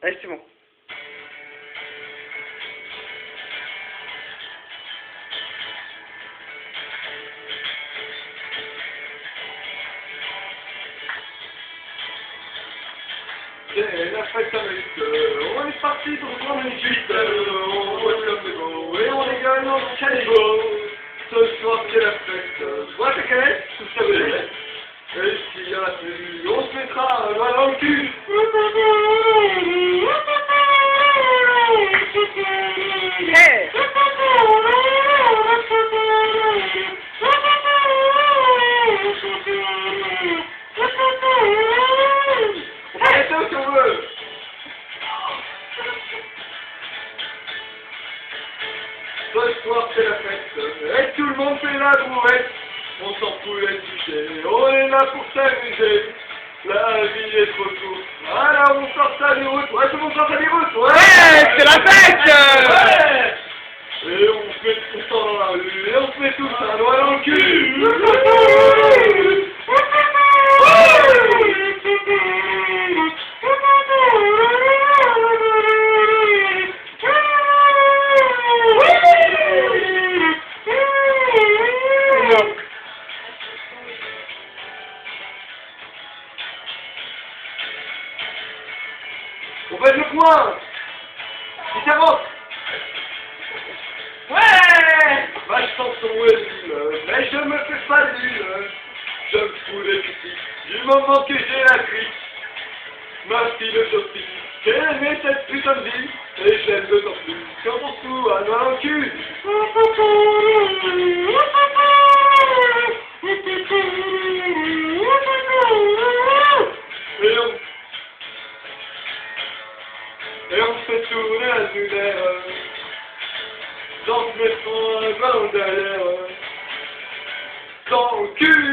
Allez, c'est bon. C'est la fête avec on est parti pour prendre une suite, on voit comme des beaux, et on rigole dans le caniveau. Ce soir c'est la fête, soit ta calette, tout ça veut dire. Et s'il y en a plus, on se mettra un doigt dans le cul. Hey! On peut arrêter si on veut. Ce soir c'est la fête, et tout le monde fait la bourrette. On s'en fout les sujets, on est là pour s'amuser. La vie est trop courte, alors on sort ça des routes. Ouais, tout le monde sort ça des routes. Ouais, c'est la fête! Ouais. Et on sort dans la rue, et on se met tous un doigt dans le cul. On fait le point. Si ça rentre. Ouais. Vache sans son nul, mais je me fais pas nul. Je me fous des critiques du moment que j'ai la crique. Ma philosophie, c'est aimer cette putain de vie. Et je l'aime d'autant plus quand on se fout à doigt dans le cul. Et on fait tourner la lunaire dans ce métro un ballon derrière dans le cul.